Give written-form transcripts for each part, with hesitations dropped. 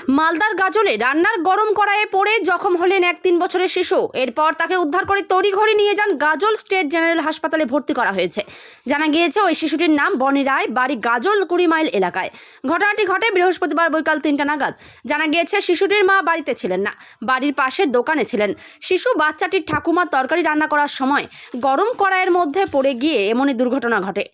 মালদার গাজলে রান্নার গরম কড়াইয়ে পড়ে জখম হলেন এক 3 বছরের শিশু। এরপর তাকে উদ্ধার করে তড়িঘড়ি নিয়ে যান গাজল স্টেট জেনারেল হাসপাতালে ভর্তি করা হয়েছে। জানা গিয়েছে ওই শিশুটির নাম বনি রায়, বাড়ি গাজল 20 মাইল এলাকায়। ঘটনাটি ঘটে বৃহস্পতিবার বৈকাল 3টা নাগাদ। জানা গিয়েছে শিশুটির মা বাড়িতে ছিলেন না, বাড়ির পাশের দোকানে ছিলেন। শিশু বাচ্চাটির ঠাকুমার তরকারি রান্না করার সময় গরম কড়াইয়ের মধ্যে পড়ে গিয়ে এমনই দুর্ঘটনা ঘটে।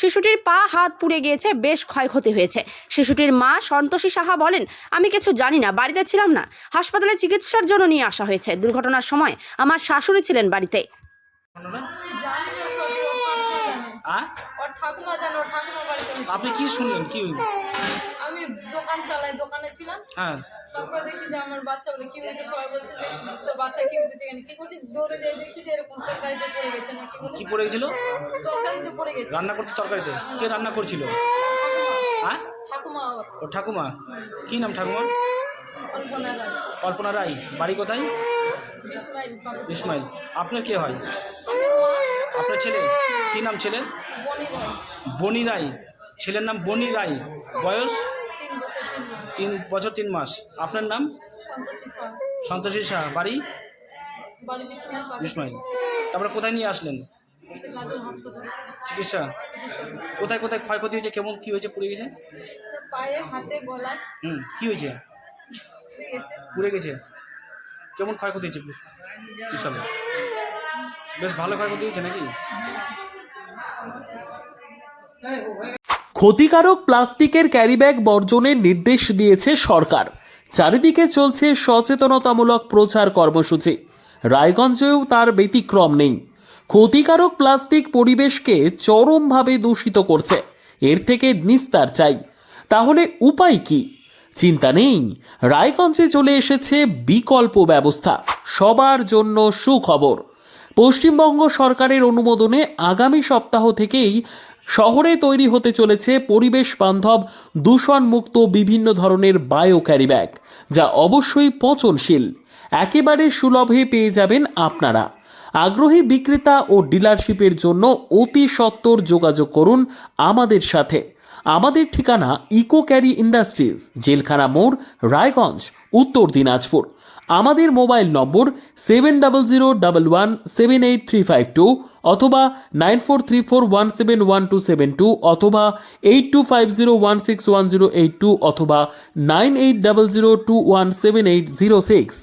শিশুটির পা হাত পুড়ে গিয়েছে, বেশ ক্ষয়ক্ষতি হয়েছে। শিশুটির মা সন্তোষী সাহা বলেন, আমি কিছু জানি না, বাড়িতে ছিলাম না, হাসপাতালে চিকিৎসার জন্য নিয়ে আসা হয়েছে। দুর্ঘটনার সময় আমার শাশুড়ি ছিলেন বাড়িতে। আপনি কি শুনলেন? কি হইল? আমি দোকান চালাই, দোকানে ছিলাম। হ্যাঁ, তারপরে দেখছি যে আমার বাচ্চা বলে কি হয়েছে, সবাই বলছে যে তোর বাচ্চা কি হয়েছে, কি করছি, দৌড়ে যাই দেখছি যে এরকম তরকারিতে পড়ে গেছে নাকি বলে। কি পড়ে গেছিল? তরকারিতে পড়ে গেছে। রান্না করতে তরকারিতে? কে রান্না করছিল? হ্যাঁ, ঠাকুমা। ও ঠাকুমা। কি নাম ঠাকুমার? কল্পনা রায়। কল্পনা রায়। বাড়ি কোথায়? 20 মাইল। 20 মাইল। আপনার কে হয়? আপনার ছেলে? কি নাম ছেলের? বনি রায়। বনি রায়। ছেলের নাম বনি রায়। বয়স? 3 বছর 3 মাস। 3 বছর 3 মাস। আপনার নাম? সন্তোষী সাহা। সন্তোষী শাহ। বাড়ি? বাড়ি 20 মাইল। 20 মাইল। তারপরে কোথায় নিয়ে আসলেন? গাজল হাসপাতালে চিকিৎসা? কোথায় কোথায় ক্ষয়ক্ষতি হয়েছে? কেমন কি হয়েছে? পুড়ে গেছে? পায়ে, হাতে, গলায় কি হয়েছে? পুড়ে গেছে। পুড়ে গেছে। কেমন ক্ষয়ক্ষতি হয়েছে বিশালে? বেশ ভালো ক্ষয়ক্ষতি হয়েছে নাকি? ক্ষতিকারক প্লাস্টিকের ক্যারিব্যাগ বর্জনের নির্দেশ দিয়েছে সরকার। চারিদিকে চলছে সচেতনতামূলক প্রচার কর্মসূচি। রায়গঞ্জেও তার ব্যতিক্রম নেই। ক্ষতিকারক প্লাস্টিক পরিবেশকে চরমভাবে দূষিত করছে। এর থেকে নিস্তার চাই। তাহলে উপায় কি? চিন্তা নেই, রায়গঞ্জে চলে এসেছে বিকল্প ব্যবস্থা। সবার জন্য সুখবর। পশ্চিমবঙ্গ সরকারের অনুমোদনে আগামী সপ্তাহ থেকেই শহরে তৈরি হতে চলেছে পরিবেশ বান্ধব দূষণমুক্ত বিভিন্ন ধরনের বায়ো ক্যারিব্যাগ, যা অবশ্যই পচনশীল। একেবারে সুলভে পেয়ে যাবেন আপনারা। আগ্রহী বিক্রেতা ও ডিলারশিপের জন্য অতি সত্বর যোগাযোগ করুন আমাদের সাথে। আমাদের ঠিকানা ইকো ক্যারি ইন্ডাস্ট্রিজ, জেলখানা মোড়, রায়গঞ্জ, উত্তর দিনাজপুর। আমাদের মোবাইল নম্বর 7001178352 অথবা 9434171272 অথবা 8250161082 অথবা 9800217806।